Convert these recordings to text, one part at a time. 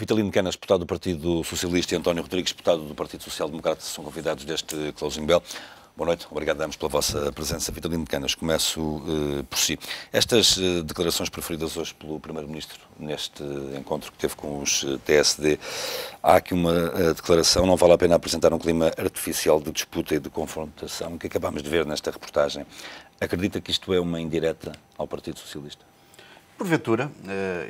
Vitalino Canas, deputado do Partido Socialista, e António Rodrigues, deputado do Partido Social Democrata, são convidados deste Closing Bell. Boa noite, obrigado a ambos pela vossa presença. Vitalino Canas, começo por si. Estas declarações preferidas hoje pelo Primeiro-Ministro neste encontro que teve com os TSD, há aqui uma declaração, não vale a pena apresentar um clima artificial de disputa e de confrontação que acabámos de ver nesta reportagem. Acredita que isto é uma indireta ao Partido Socialista? Porventura,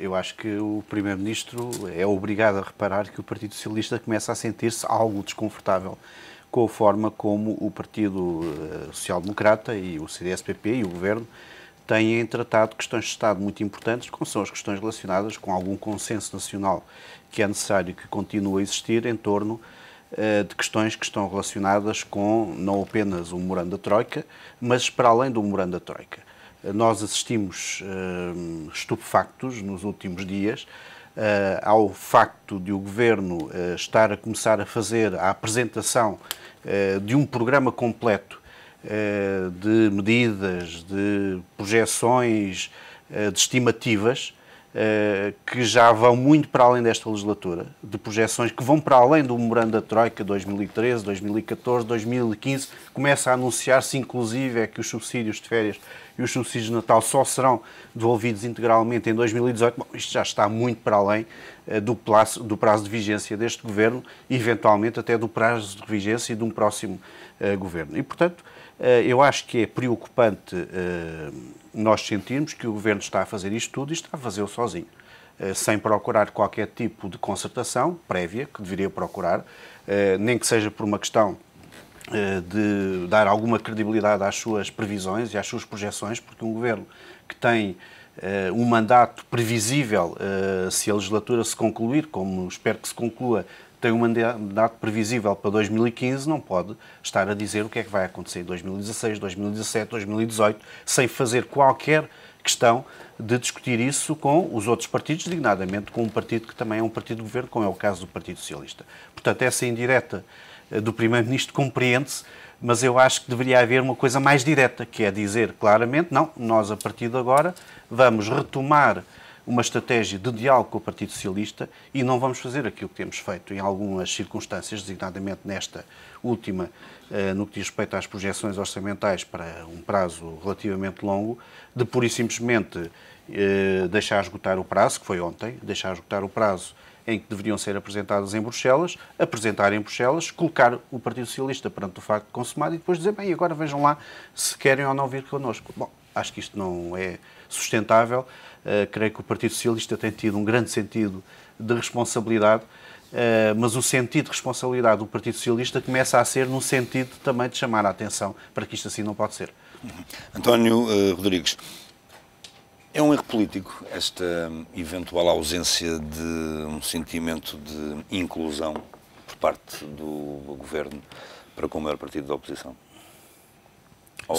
eu acho que o Primeiro-Ministro é obrigado a reparar que o Partido Socialista começa a sentir-se algo desconfortável com a forma como o Partido Social Democrata e o CDS-PP e o Governo têm tratado questões de Estado muito importantes, como são as questões relacionadas com algum consenso nacional que é necessário que continue a existir em torno de questões que estão relacionadas com não apenas o memorando da Troika, mas para além do memorando da Troika. Nós assistimos estupefactos nos últimos dias ao facto de o Governo estar a começar a fazer a apresentação de um programa completo de medidas, de projeções, de estimativas que já vão muito para além desta legislatura, de projeções que vão para além do memorando da Troika 2013, 2014, 2015, começa a anunciar-se inclusive que os subsídios de férias e os subsídios de Natal só serão devolvidos integralmente em 2018. Bom, isto já está muito para além do prazo de vigência deste Governo e, eventualmente, até do prazo de vigência de um próximo Governo. E, portanto, eu acho que é preocupante nós sentirmos que o Governo está a fazer isto tudo e está a fazê-lo sozinho, sem procurar qualquer tipo de concertação prévia, que deveria procurar, nem que seja por uma questão de dar alguma credibilidade às suas previsões e às suas projeções, porque um Governo que tem um mandato previsível, se a legislatura se concluir, como espero que se conclua, tem um mandato previsível para 2015, não pode estar a dizer o que é que vai acontecer em 2016, 2017, 2018, sem fazer qualquer questão de discutir isso com os outros partidos, designadamente com um partido que também é um partido de governo, como é o caso do Partido Socialista. Portanto, essa indireta do Primeiro-Ministro compreende-se, mas eu acho que deveria haver uma coisa mais direta, que é dizer claramente, não, nós a partir de agora vamos retomar uma estratégia de diálogo com o Partido Socialista e não vamos fazer aquilo que temos feito em algumas circunstâncias, designadamente nesta última, no que diz respeito às projeções orçamentais para um prazo relativamente longo, de pura e simplesmente deixar esgotar o prazo, que foi ontem, deixar esgotar o prazo em que deveriam ser apresentadas em Bruxelas, apresentar em Bruxelas, colocar o Partido Socialista perante o facto consumado e depois dizer, bem, agora vejam lá se querem ou não vir connosco. Bom, acho que isto não é sustentável. Creio que o Partido Socialista tem tido um grande sentido de responsabilidade, mas o sentido de responsabilidade do Partido Socialista começa a ser no sentido também de chamar a atenção para que isto assim não pode ser. António Rodrigues, é um erro político esta eventual ausência de um sentimento de inclusão por parte do Governo para com o maior partido da oposição? Ou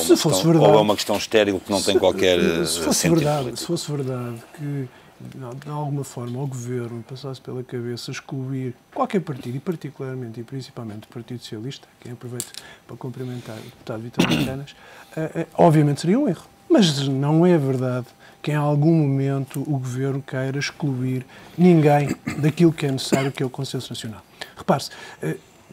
é uma questão estéril que não tem qualquer sentido político? Se fosse verdade que, de alguma forma, o Governo passasse pela cabeça excluir qualquer partido, e particularmente e principalmente o Partido Socialista, quem aproveito para cumprimentar o deputado Vitalino Canas, obviamente seria um erro. Mas não é verdade que em algum momento o Governo queira excluir ninguém daquilo que é necessário, que é o consenso nacional. Repare-se,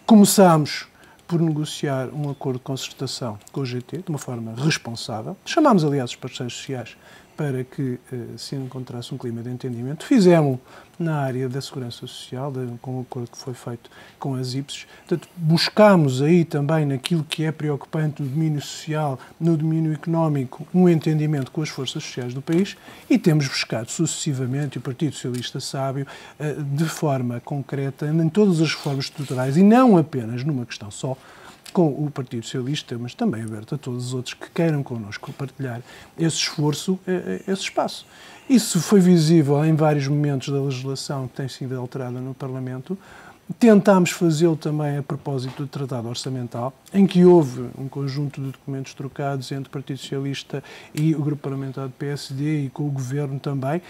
começámos por negociar um acordo de concertação com o GT, de uma forma responsável. Chamámos, aliás, os parceiros sociais para que se encontrasse um clima de entendimento. Fizemos na área da segurança social, com o acordo que foi feito com as IPSES. Portanto, buscámos aí também, naquilo que é preocupante no domínio social, no domínio económico, um entendimento com as forças sociais do país e temos buscado sucessivamente, e o Partido Socialista sabe, de forma concreta, em todas as reformas estruturais e não apenas numa questão só, com o Partido Socialista, mas também aberto a todos os outros que queiram connosco partilhar esse esforço, esse espaço. Isso foi visível em vários momentos da legislação que tem sido alterada no Parlamento. Tentámos fazê-lo também a propósito do Tratado Orçamental, em que houve um conjunto de documentos trocados entre o Partido Socialista e o Grupo Parlamentar do PSD e com o Governo também,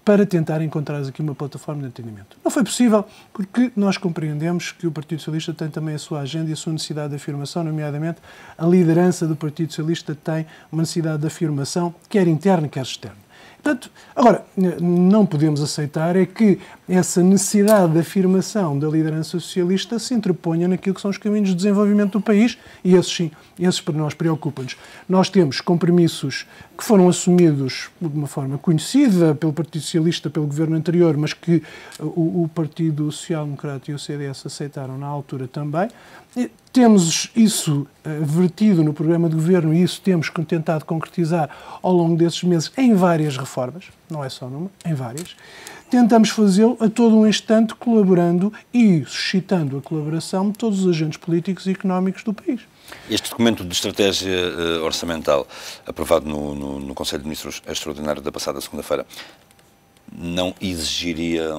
para tentar encontrar aqui uma plataforma de entendimento. Não foi possível, porque nós compreendemos que o Partido Socialista tem também a sua agenda e a sua necessidade de afirmação, nomeadamente a liderança do Partido Socialista tem uma necessidade de afirmação, quer interna, quer externa. Portanto, agora, não podemos aceitar é que essa necessidade de afirmação da liderança socialista se interponha naquilo que são os caminhos de desenvolvimento do país, e esses sim, esses para nós preocupam-nos. Nós temos compromissos que foram assumidos de uma forma conhecida pelo Partido Socialista, pelo governo anterior, mas que o Partido Social Democrata e o CDS aceitaram na altura também. Temos isso vertido no programa de governo e isso temos tentado concretizar ao longo desses meses em várias reformas, não é só numa, em várias. Tentamos fazê-lo a todo um instante colaborando e suscitando a colaboração de todos os agentes políticos e económicos do país. Este documento de estratégia orçamental, aprovado no Conselho de Ministros extraordinário da passada segunda-feira, não exigiria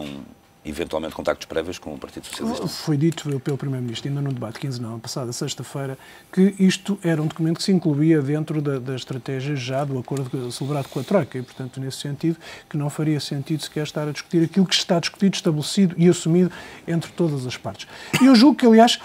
eventualmente contactos prévios com o Partido Socialista? Foi dito pelo Primeiro-Ministro, ainda no debate quinzenal, passada sexta-feira, que isto era um documento que se incluía dentro da estratégia já do acordo celebrado com a Troika e, portanto, nesse sentido, que não faria sentido sequer estar a discutir aquilo que está discutido, estabelecido e assumido entre todas as partes. E eu julgo que, aliás,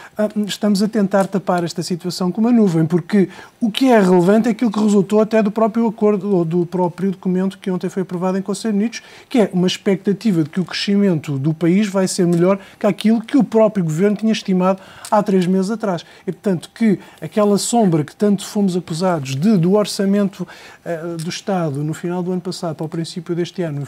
estamos a tentar tapar esta situação com uma nuvem, porque o que é relevante é aquilo que resultou até do próprio acordo ou do próprio documento que ontem foi aprovado em Conselho de Ministros, que é uma expectativa de que o crescimento do país vai ser melhor que aquilo que o próprio Governo tinha estimado há 3 meses atrás. E, portanto, que aquela sombra que tanto fomos acusados do orçamento do Estado no final do ano passado para o princípio deste ano,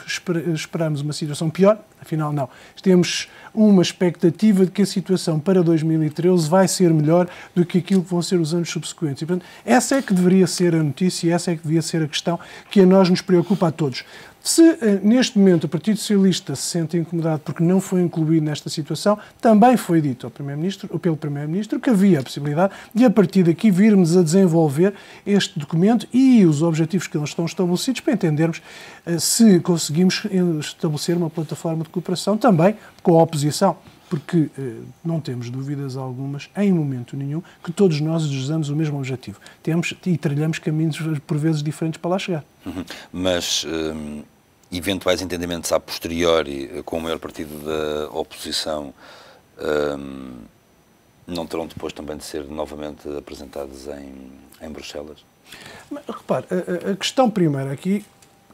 esperamos uma situação pior, afinal não. Temos uma expectativa de que a situação para 2013 vai ser melhor do que aquilo que vão ser os anos subsequentes. E, portanto, essa é que deveria ser a notícia e essa é que devia ser a questão que a nós nos preocupa a todos. Se neste momento o Partido Socialista se sente incomodado porque não foi incluído nesta situação, também foi dito pelo Primeiro-Ministro que havia a possibilidade de, a partir daqui, virmos a desenvolver este documento e os objetivos que eles estão estabelecidos para entendermos se conseguimos estabelecer uma plataforma de cooperação também com a oposição. Porque não temos dúvidas algumas, em momento nenhum, que todos nós desejamos o mesmo objetivo. Temos e trilhamos caminhos, por vezes, diferentes para lá chegar. Mas eventuais entendimentos a posteriori com o maior partido da oposição não terão depois também de ser novamente apresentados em Bruxelas? Mas, repare, a questão primeira aqui,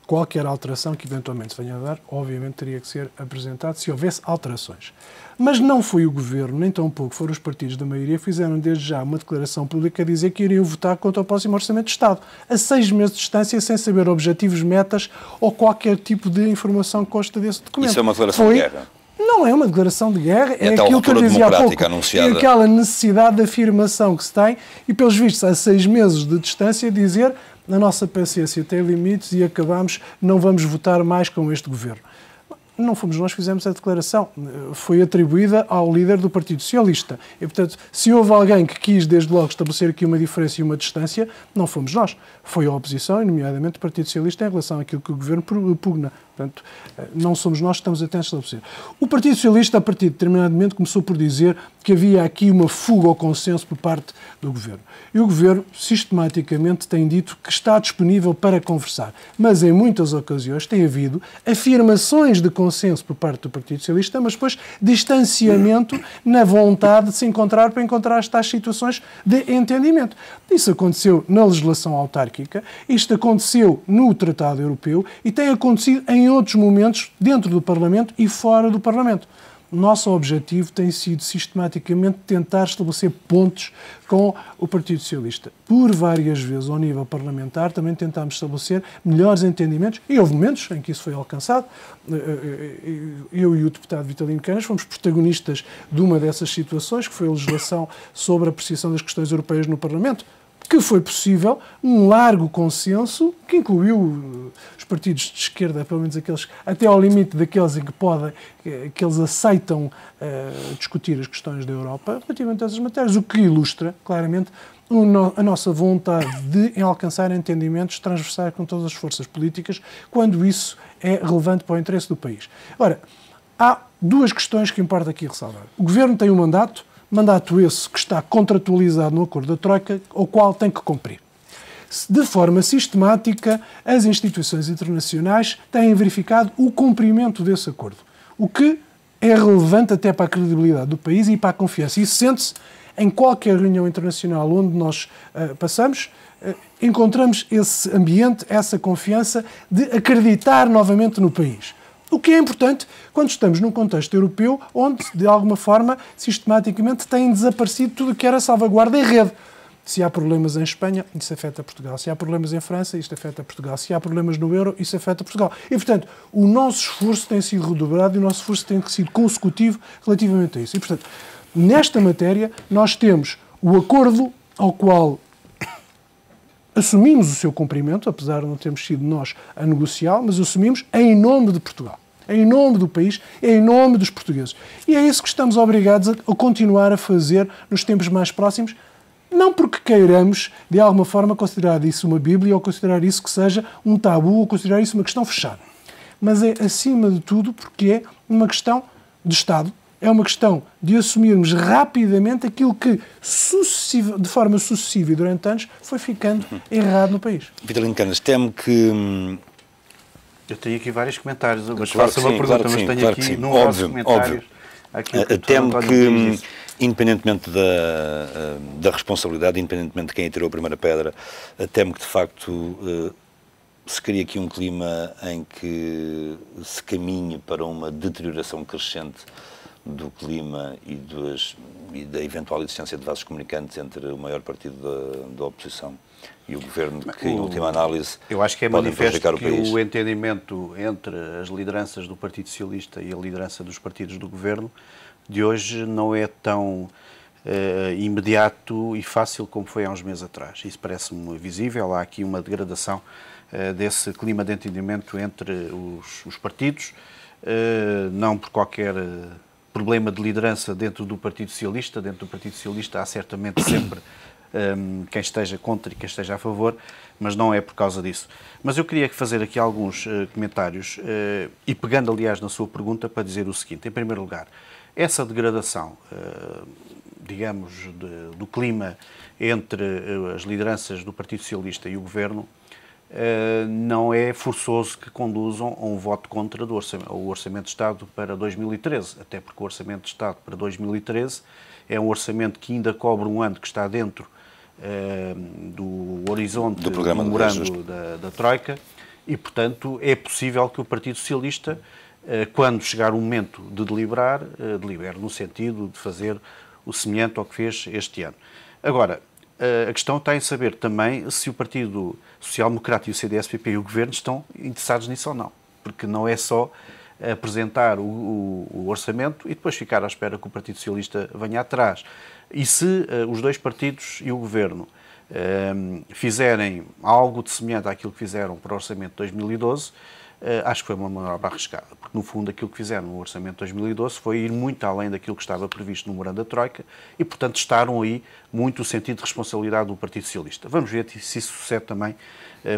qualquer alteração que eventualmente se venha a dar, obviamente teria que ser apresentado se houvesse alterações. Mas não foi o Governo, nem tampouco foram os partidos da maioria, fizeram desde já uma declaração pública a dizer que iriam votar contra o próximo Orçamento de Estado, a 6 meses de distância, sem saber objetivos, metas ou qualquer tipo de informação que consta desse documento. Isso é uma declaração de guerra? Não é uma declaração de guerra, é aquilo que eu dizia há pouco, é aquela necessidade de afirmação que se tem e, pelos vistos, a 6 meses de distância, dizer a nossa paciência tem limites e acabamos, não vamos votar mais com este Governo. Não fomos nós que fizemos a declaração, foi atribuída ao líder do Partido Socialista. E, portanto, se houve alguém que quis, desde logo, estabelecer aqui uma diferença e uma distância, não fomos nós. Foi a oposição, e nomeadamente o Partido Socialista, em relação àquilo que o Governo pugna. Portanto, não somos nós que estamos a tentar estabelecer. O Partido Socialista, a partir de determinado momento, começou por dizer que havia aqui uma fuga ao consenso por parte do Governo. E o Governo, sistematicamente, tem dito que está disponível para conversar. Mas, em muitas ocasiões, tem havido afirmações de consenso por parte do Partido Socialista, mas depois distanciamento na vontade de se encontrar para encontrar estas situações de entendimento. Isso aconteceu na legislação autárquica, isto aconteceu no Tratado Europeu e tem acontecido em outros momentos dentro do Parlamento e fora do Parlamento. O nosso objetivo tem sido sistematicamente tentar estabelecer pontos com o Partido Socialista. Por várias vezes, ao nível parlamentar, também tentámos estabelecer melhores entendimentos e houve momentos em que isso foi alcançado. Eu e o deputado Vitalino Canas fomos protagonistas de uma dessas situações, que foi a legislação sobre a apreciação das questões europeias no Parlamento, que foi possível um largo consenso que incluiu os partidos de esquerda, pelo menos aqueles, até ao limite daqueles em que eles aceitam discutir as questões da Europa relativamente a essas matérias, o que ilustra claramente a nossa vontade de alcançar entendimentos transversais com todas as forças políticas, quando isso é relevante para o interesse do país. Ora, há 2 questões que importa aqui ressalvar. O Governo tem um mandato esse que está contratualizado no acordo da Troika, o qual tem que cumprir. De forma sistemática, as instituições internacionais têm verificado o cumprimento desse acordo, o que é relevante até para a credibilidade do país e para a confiança. Isso sente-se em qualquer reunião internacional onde nós passamos, encontramos esse ambiente, essa confiança de acreditar novamente no país. O que é importante quando estamos num contexto europeu onde, de alguma forma, sistematicamente tem desaparecido tudo o que era salvaguarda em rede. Se há problemas em Espanha, isso afeta Portugal. Se há problemas em França, isto afeta Portugal. Se há problemas no euro, isso afeta Portugal. E, portanto, o nosso esforço tem sido redobrado e o nosso esforço tem sido consecutivo relativamente a isso. E, portanto, nesta matéria, nós temos o acordo ao qual assumimos o seu cumprimento, apesar de não termos sido nós a negociá-lo, mas assumimos em nome de Portugal, em nome do país, em nome dos portugueses. E é isso que estamos obrigados a continuar a fazer nos tempos mais próximos, não porque queiramos, de alguma forma, considerar isso uma Bíblia ou considerar isso que seja um tabu ou considerar isso uma questão fechada. Mas é, acima de tudo, porque é uma questão de Estado, é uma questão de assumirmos rapidamente aquilo que, de forma sucessiva e durante anos, foi ficando errado no país. Vitalino Canas, teme que... Eu tenho aqui vários comentários, mas claro faço uma pergunta, mas tenho aqui numerosos comentários. Temo que, independentemente da responsabilidade, independentemente de quem atirou a primeira pedra, temo que, de facto, se cria aqui um clima em que se caminhe para uma deterioração crescente do clima e da eventual existência de vasos comunicantes entre o maior partido da oposição e o governo, que, em última análise, eu acho que é podem manifesto prejudicar o que país. o entendimento entre as lideranças do Partido Socialista e a liderança dos partidos do governo de hoje não é tão imediato e fácil como foi há uns meses atrás. Isso parece-me visível. Há aqui uma degradação desse clima de entendimento entre os partidos, não por qualquer problema de liderança dentro do Partido Socialista. Dentro do Partido Socialista há certamente sempre quem esteja contra e quem esteja a favor, mas não é por causa disso. Mas eu queria fazer aqui alguns comentários, e pegando, aliás, na sua pergunta, para dizer o seguinte. Em primeiro lugar, essa degradação, digamos, do clima entre as lideranças do Partido Socialista e o Governo, não é forçoso que conduzam a um voto contra o Orçamento de Estado para 2013, até porque o Orçamento de Estado para 2013 é um orçamento que ainda cobre um ano que está dentro do horizonte do memorando da Troika e, portanto, é possível que o Partido Socialista, quando chegar o momento de deliberar, delibere no sentido de fazer o semelhante ao que fez este ano. Agora, a questão está em saber também se o Partido Social Democrata e o CDS-PP e o Governo estão interessados nisso ou não. Porque não é só apresentar o orçamento e depois ficar à espera que o Partido Socialista venha atrás. E se os dois partidos e o Governo fizerem algo de semelhante àquilo que fizeram para o Orçamento de 2012, acho que foi uma manobra arriscada, porque no fundo aquilo que fizeram no Orçamento de 2012 foi ir muito além daquilo que estava previsto no memorando da Troika e, portanto, testaram aí muito o sentido de responsabilidade do Partido Socialista. Vamos ver se isso sucede também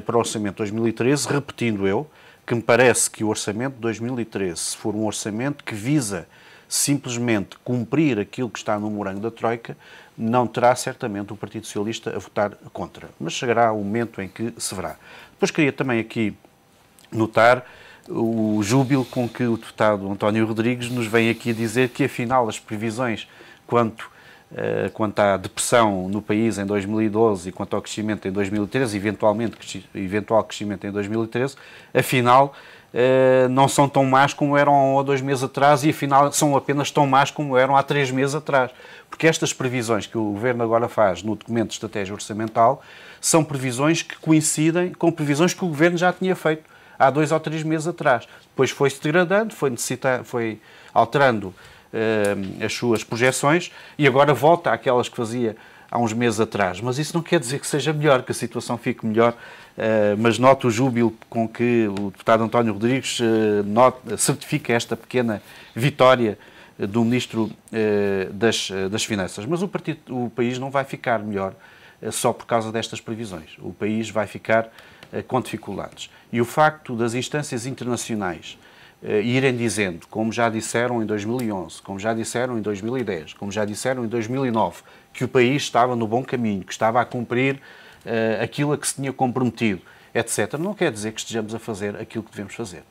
para o Orçamento de 2013, repetindo eu, que me parece que o Orçamento de 2013, se for um orçamento que visa simplesmente cumprir aquilo que está no memorando da Troika, não terá certamente o Partido Socialista a votar contra, mas chegará o momento em que se verá. Depois queria também aqui notar o júbilo com que o deputado António Rodrigues nos vem aqui a dizer que, afinal, as previsões quanto à depressão no país em 2012 e quanto ao crescimento em 2013, eventual crescimento em 2013, afinal, não são tão más como eram há 2 meses atrás e, afinal, são apenas tão más como eram há 3 meses atrás. Porque estas previsões que o Governo agora faz no documento de estratégia orçamental são previsões que coincidem com previsões que o Governo já tinha feito há 2 ou 3 meses atrás. Depois foi-se degradando, foi alterando as suas projeções e agora volta àquelas que fazia há uns meses atrás. Mas isso não quer dizer que seja melhor, que a situação fique melhor, mas noto o júbilo com que o deputado António Rodrigues certifica esta pequena vitória do Ministro das Finanças. Mas o país não vai ficar melhor só por causa destas previsões. O país vai ficar com dificuldades. E o facto das instâncias internacionais irem dizendo, como já disseram em 2011, como já disseram em 2010, como já disseram em 2009, que o país estava no bom caminho, que estava a cumprir aquilo a que se tinha comprometido, etc., não quer dizer que estejamos a fazer aquilo que devemos fazer.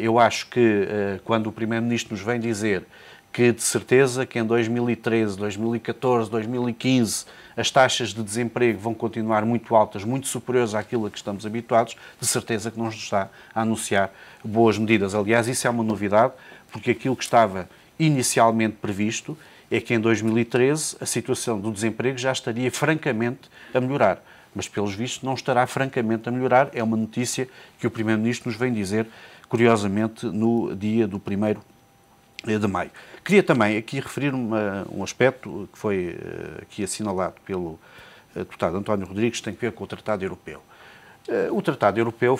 Eu acho que quando o Primeiro-Ministro nos vem dizer que de certeza que em 2013, 2014, 2015 as taxas de desemprego vão continuar muito altas, muito superiores àquilo a que estamos habituados, de certeza que não está a anunciar boas medidas. Aliás, isso é uma novidade, porque aquilo que estava inicialmente previsto é que em 2013 a situação do desemprego já estaria francamente a melhorar. Mas, pelos vistos, não estará francamente a melhorar. É uma notícia que o Primeiro-Ministro nos vem dizer, curiosamente, no dia do 1º de maio. Queria também aqui referir um aspecto que foi aqui assinalado pelo deputado António Rodrigues, que tem a ver com o Tratado Europeu. O Tratado Europeu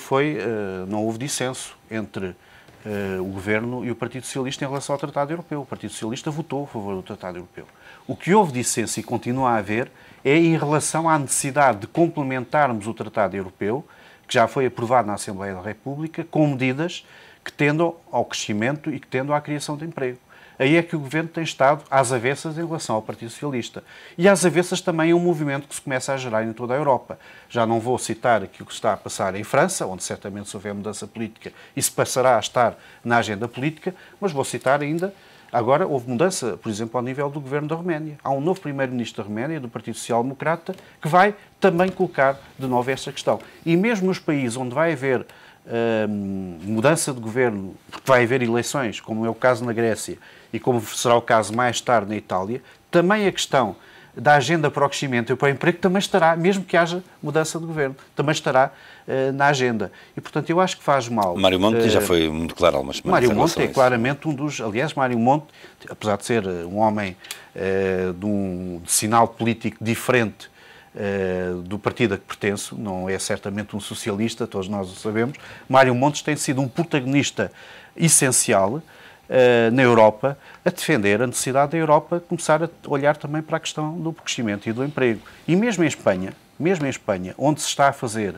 não houve dissenso entre o Governo e o Partido Socialista em relação ao Tratado Europeu. O Partido Socialista votou a favor do Tratado Europeu. O que houve dissenso e continua a haver é em relação à necessidade de complementarmos o Tratado Europeu, que já foi aprovado na Assembleia da República, com medidas que tendam ao crescimento e que tendam à criação de emprego. Aí é que o Governo tem estado às avessas em relação ao Partido Socialista. E às avessas também é um movimento que se começa a gerar em toda a Europa. Já não vou citar aquilo que está a passar em França, onde certamente se houver mudança política, isso passará a estar na agenda política, mas vou citar ainda, agora houve mudança, por exemplo, ao nível do Governo da Roménia. Há um novo Primeiro-Ministro da Roménia, do Partido Social Democrata, que vai também colocar de novo esta questão. E mesmo nos países onde vai haver mudança de governo, porque vai haver eleições, como é o caso na Grécia e como será o caso mais tarde na Itália, também a questão da agenda para o crescimento e para o emprego também estará, mesmo que haja mudança de governo, também estará na agenda. E, portanto, eu acho que faz mal. Mário Monti já foi muito claro há umas semanas. Mário Monti é claramente um dos... Aliás, Mário Monti, apesar de ser um homem de sinal político diferente do partido a que pertenço, não é certamente um socialista, todos nós o sabemos, Mário Monti tem sido um protagonista essencial na Europa, a defender a necessidade da Europa começar a olhar também para a questão do crescimento e do emprego. E mesmo em Espanha, onde se está a fazer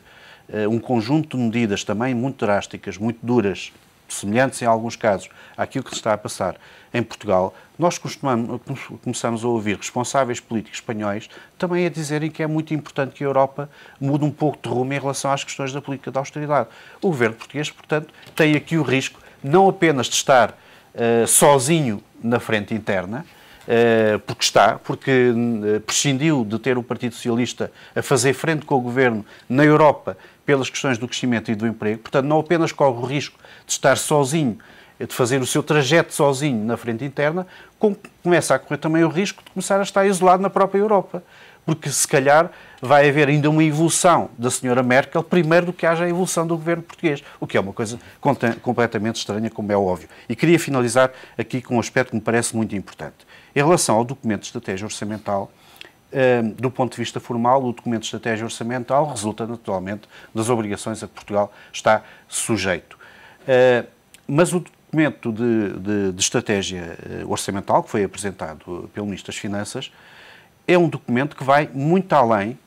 um conjunto de medidas também muito drásticas, muito duras, semelhantes em alguns casos àquilo que se está a passar em Portugal, nós começamos a ouvir responsáveis políticos espanhóis também a dizerem que é muito importante que a Europa mude um pouco de rumo em relação às questões da política de austeridade. O governo português, portanto, tem aqui o risco não apenas de estar sozinho na frente interna, porque prescindiu de ter o Partido Socialista a fazer frente com o Governo na Europa pelas questões do crescimento e do emprego. Portanto, não apenas corre o risco de estar sozinho, de fazer o seu trajeto sozinho na frente interna, como começa a correr também o risco de começar a estar isolado na própria Europa. Porque, se calhar, vai haver ainda uma evolução da senhora Merkel, primeiro do que haja a evolução do governo português, o que é uma coisa completamente estranha, como é óbvio. E queria finalizar aqui com um aspecto que me parece muito importante. Em relação ao documento de estratégia orçamental, do ponto de vista formal, o documento de estratégia orçamental resulta, naturalmente, das obrigações a que Portugal está sujeito. Mas o documento de estratégia orçamental, que foi apresentado pelo Ministro das Finanças, é um documento que vai muito além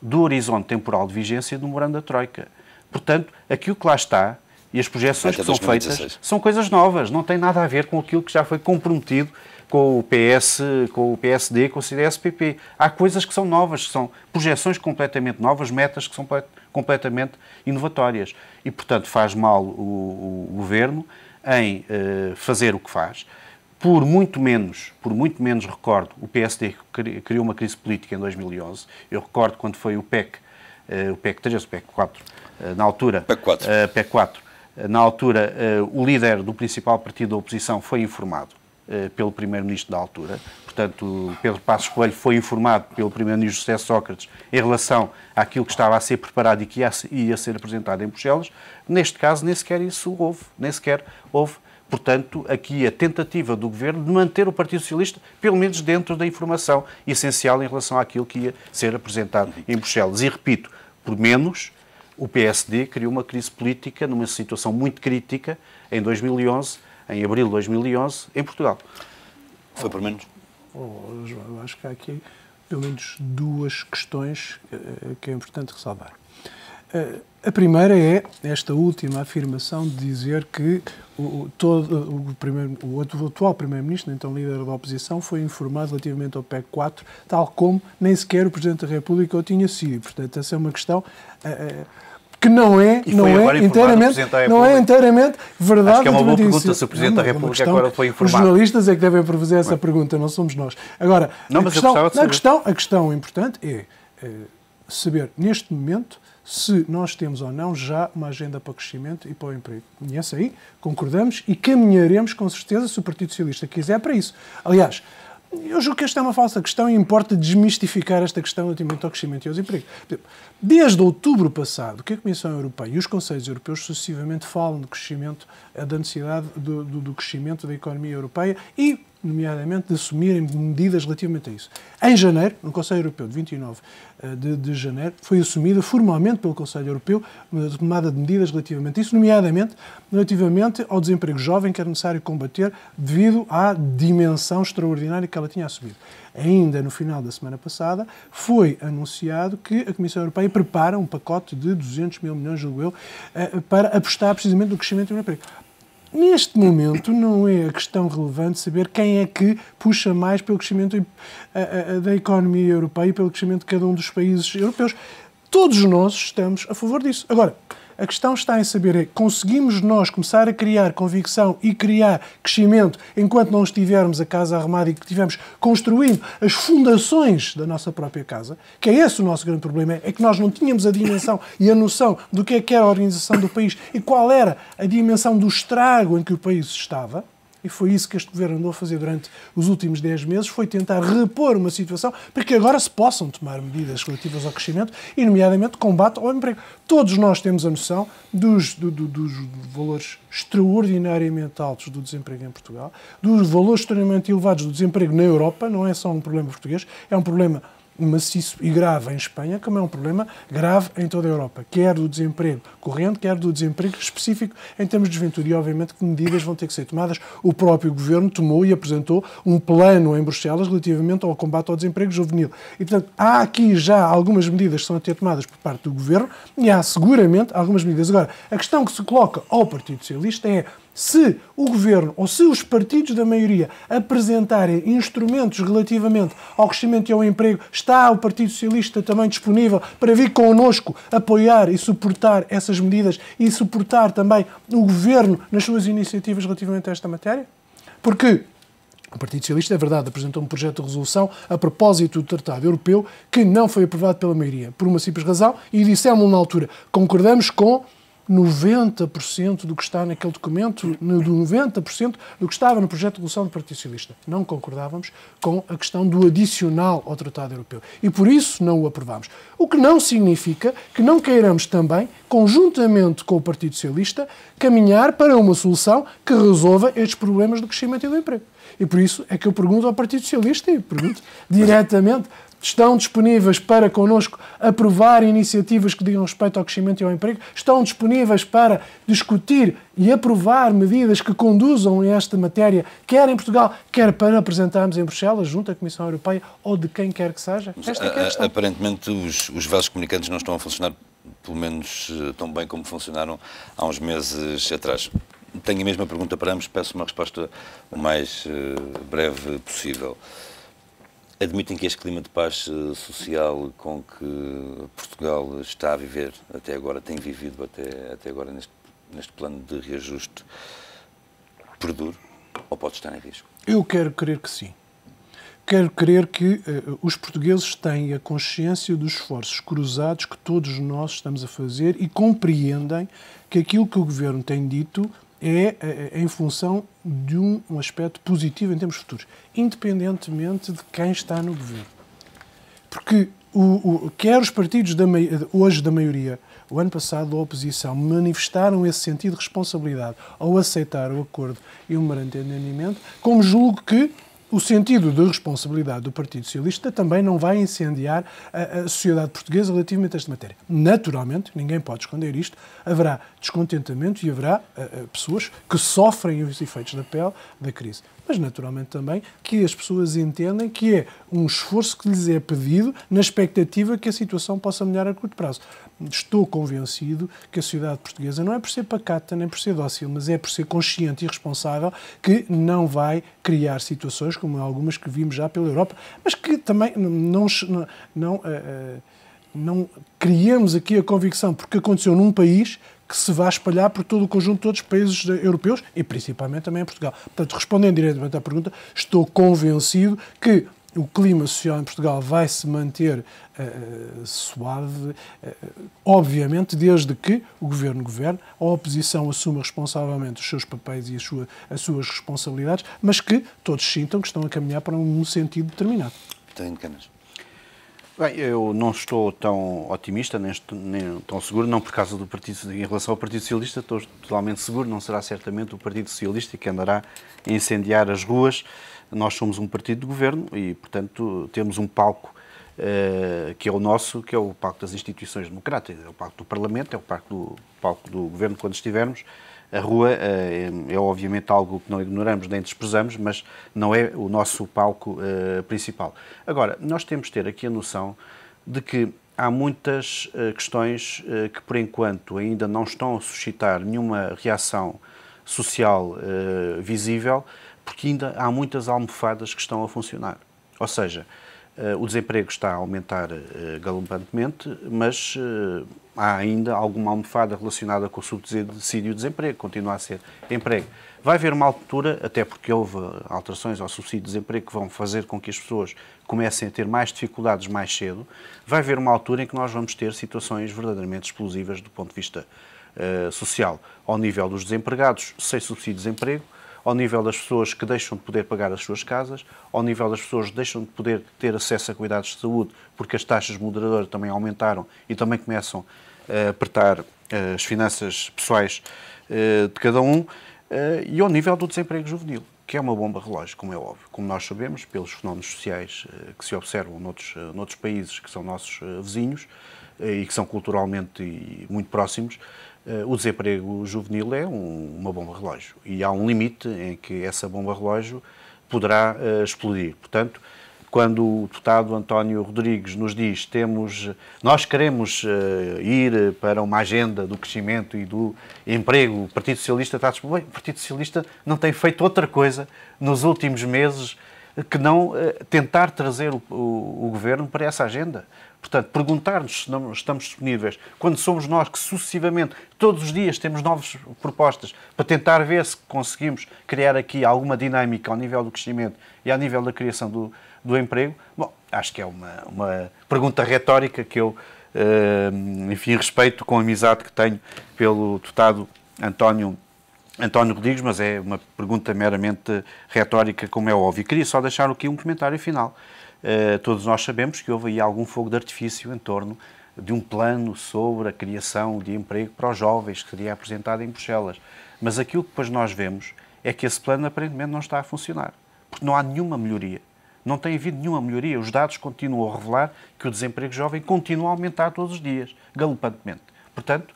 do horizonte temporal de vigência do memorando da Troika. Portanto, aquilo que lá está e as projeções que são feitas são coisas novas, não tem nada a ver com aquilo que já foi comprometido com o PS, com o PSD, com o CDS-PP. Há coisas que são novas, que são projeções completamente novas, metas que são completamente inovatórias. E, portanto, faz mal o Governo em fazer o que faz. Por muito menos recordo, o PSD criou uma crise política em 2011. Eu recordo quando foi o PEC 3, o PEC 4, na altura... PEC 4. Na altura, o líder do principal partido da oposição foi informado pelo primeiro-ministro da altura. Portanto, Pedro Passos Coelho foi informado pelo primeiro-ministro José Sócrates em relação àquilo que estava a ser preparado e que ia ser apresentado em Bruxelas. Neste caso, nem sequer isso houve. Portanto, aqui a tentativa do Governo de manter o Partido Socialista, pelo menos dentro da informação essencial em relação àquilo que ia ser apresentado em Bruxelas. E, repito, por menos, o PSD criou uma crise política numa situação muito crítica em 2011, em abril de 2011, em Portugal. Foi por menos? João, eu acho que há aqui pelo menos duas questões que é importante ressalvar. A primeira é esta última afirmação de dizer que o atual Primeiro-Ministro, então líder da oposição, foi informado relativamente ao PEC 4, tal como nem sequer o Presidente da República o tinha sido. Portanto, essa é uma questão que não é inteiramente verdade. Acho que é uma boa pergunta se o Presidente da República agora foi informado. Os jornalistas é que devem fazer essa pergunta, não somos nós. Agora, a questão importante é saber, neste momento, se nós temos ou não já uma agenda para o crescimento e para o emprego. E essa aí, concordamos e caminharemos com certeza se o Partido Socialista quiser para isso. Aliás, eu julgo que esta é uma falsa questão e importa desmistificar esta questão relativamente ao crescimento e aos empregos. Desde outubro passado, que a Comissão Europeia e os Conselhos Europeus sucessivamente falam de crescimento, da necessidade do crescimento da economia europeia e, nomeadamente, de assumirem medidas relativamente a isso. Em janeiro, no Conselho Europeu de 29 de janeiro, foi assumida formalmente pelo Conselho Europeu uma tomada de medidas relativamente a isso, nomeadamente relativamente ao desemprego jovem que era necessário combater devido à dimensão extraordinária que ela tinha assumido. Ainda no final da semana passada, foi anunciado que a Comissão Europeia prepara um pacote de 200 mil milhões, julgo eu, para apostar precisamente no crescimento e no emprego. Neste momento, não é a questão relevante saber quem é que puxa mais pelo crescimento da economia europeia e pelo crescimento de cada um dos países europeus. Todos nós estamos a favor disso. Agora, a questão está em saber conseguimos nós começar a criar convicção e criar crescimento enquanto não estivermos a casa arrumada e que estivermos construindo as fundações da nossa própria casa, que é esse o nosso grande problema, é que nós não tínhamos a dimensão e a noção do que era a organização do país e qual era a dimensão do estrago em que o país estava. E foi isso que este Governo andou a fazer durante os últimos 10 meses, foi tentar repor uma situação para que agora se possam tomar medidas relativas ao crescimento e, nomeadamente, combate ao emprego. Todos nós temos a noção dos valores extraordinariamente altos do desemprego em Portugal, dos valores extremamente elevados do desemprego na Europa, não é só um problema português, é um problema maciço e grave em Espanha, como é um problema grave em toda a Europa, quer do desemprego corrente, quer do desemprego específico em termos de juventude. E, obviamente, que medidas vão ter que ser tomadas. O próprio Governo tomou e apresentou um plano em Bruxelas relativamente ao combate ao desemprego juvenil. E, portanto, há aqui já algumas medidas que são a ter tomadas por parte do Governo e há, seguramente, algumas medidas. Agora, a questão que se coloca ao Partido Socialista é se o Governo ou se os partidos da maioria apresentarem instrumentos relativamente ao crescimento e ao emprego, está o Partido Socialista também disponível para vir connosco apoiar e suportar essas medidas e suportar também o Governo nas suas iniciativas relativamente a esta matéria? Porque o Partido Socialista, é verdade, apresentou um projeto de resolução a propósito do Tratado Europeu que não foi aprovado pela maioria, por uma simples razão, e dissemos na altura, concordamos com 90% do que está naquele documento, 90% do que estava no projeto de resolução do Partido Socialista. Não concordávamos com a questão do adicional ao Tratado Europeu. E por isso não o aprovámos. O que não significa que não queiramos também, conjuntamente com o Partido Socialista, caminhar para uma solução que resolva estes problemas do crescimento e do emprego. E por isso é que eu pergunto ao Partido Socialista e pergunto diretamente: estão disponíveis para connosco aprovar iniciativas que digam respeito ao crescimento e ao emprego? Estão disponíveis para discutir e aprovar medidas que conduzam a esta matéria, quer em Portugal, quer para apresentarmos em Bruxelas, junto à Comissão Europeia ou de quem quer que seja? Esta é a questão. Aparentemente os vasos comunicantes não estão a funcionar pelo menos tão bem como funcionaram há uns meses atrás. Tenho a mesma pergunta para ambos, peço uma resposta o mais breve possível. Admitem que este clima de paz social com que Portugal está a viver até agora, tem vivido até agora neste plano de reajuste, perdure ou pode estar em risco? Eu quero crer que sim. Quero crer que os portugueses têm a consciência dos esforços cruzados que todos nós estamos a fazer e compreendem que aquilo que o Governo tem dito é em função de um aspecto positivo em termos futuros, independentemente de quem está no Governo. Porque quer os partidos hoje da maioria, o ano passado da oposição, manifestaram esse sentido de responsabilidade ao aceitar o acordo e o memorando de entendimento, como julgo que o sentido de responsabilidade do Partido Socialista também não vai incendiar a sociedade portuguesa relativamente a esta matéria. Naturalmente, ninguém pode esconder isto, haverá descontentamento e haverá pessoas que sofrem os efeitos da pele da crise. Mas, naturalmente, também que as pessoas entendem que é um esforço que lhes é pedido na expectativa que a situação possa melhorar a curto prazo. Estou convencido que a sociedade portuguesa não é por ser pacata nem por ser dócil, mas é por ser consciente e responsável que não vai criar situações como algumas que vimos já pela Europa, mas que também não não criemos aqui a convicção, porque aconteceu num país, que se vai espalhar por todo o conjunto de outros países europeus e principalmente também em Portugal. Portanto, respondendo diretamente à pergunta, estou convencido que o clima social em Portugal vai se manter suave, obviamente, desde que o Governo governe, a oposição assuma responsavelmente os seus papéis e as suas responsabilidades, mas que todos sintam que estão a caminhar para um sentido determinado. Vitalino de Canas. Bem, eu não estou tão otimista, nem tão seguro, não por causa do Partido, em relação ao Partido Socialista, estou totalmente seguro, não será certamente o Partido Socialista que andará a incendiar as ruas. Nós somos um partido de governo e, portanto, temos um palco que é o nosso, que é o palco das instituições democráticas, é o palco do Parlamento, é o palco do governo quando estivermos. A rua é obviamente algo que não ignoramos nem desprezamos, mas não é o nosso palco principal. Agora, nós temos de ter aqui a noção de que há muitas questões que, por enquanto, ainda não estão a suscitar nenhuma reação social visível, porque ainda há muitas almofadas que estão a funcionar. Ou seja, o desemprego está a aumentar galopantemente, mas há ainda alguma almofada relacionada com o subsídio de desemprego, continua a ser emprego. Vai haver uma altura, até porque houve alterações ao subsídio de desemprego que vão fazer com que as pessoas comecem a ter mais dificuldades mais cedo, vai haver uma altura em que nós vamos ter situações verdadeiramente explosivas do ponto de vista social, ao nível dos desempregados sem subsídio de desemprego, ao nível das pessoas que deixam de poder pagar as suas casas, ao nível das pessoas que deixam de poder ter acesso a cuidados de saúde, porque as taxas moderadoras também aumentaram e também começam a apertar as finanças pessoais de cada um, e ao nível do desemprego juvenil, que é uma bomba relógio, como é óbvio. Como nós sabemos, pelos fenómenos sociais que se observam noutros países que são nossos vizinhos e que são culturalmente muito próximos, o desemprego juvenil é uma bomba relógio e há um limite em que essa bomba relógio poderá explodir. Portanto, quando o deputado António Rodrigues nos diz nós queremos ir para uma agenda do crescimento e do emprego, o Partido Socialista está disponível. Bem, o Partido Socialista não tem feito outra coisa nos últimos meses que não tentar trazer o Governo para essa agenda. Portanto, perguntar-nos se não estamos disponíveis, quando somos nós que sucessivamente, todos os dias, temos novas propostas para tentar ver se conseguimos criar aqui alguma dinâmica ao nível do crescimento e ao nível da criação do emprego, bom, acho que é uma pergunta retórica que eu, enfim, respeito com a amizade que tenho pelo deputado António Rodrigues, mas é uma pergunta meramente retórica, como é óbvio. Queria só deixar aqui um comentário final. Todos nós sabemos que houve aí algum fogo de artifício em torno de um plano sobre a criação de emprego para os jovens que seria apresentado em Bruxelas. Mas aquilo que depois nós vemos é que esse plano aparentemente não está a funcionar, porque não há nenhuma melhoria. Não tem havido nenhuma melhoria. Os dados continuam a revelar que o desemprego jovem continua a aumentar todos os dias, galopantemente. Portanto,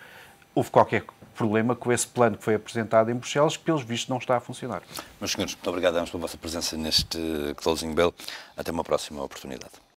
houve qualquer problema com esse plano que foi apresentado em Bruxelas, que pelos vistos não está a funcionar. Meus senhores, muito obrigado pela vossa presença neste Closing Bell. Até uma próxima oportunidade.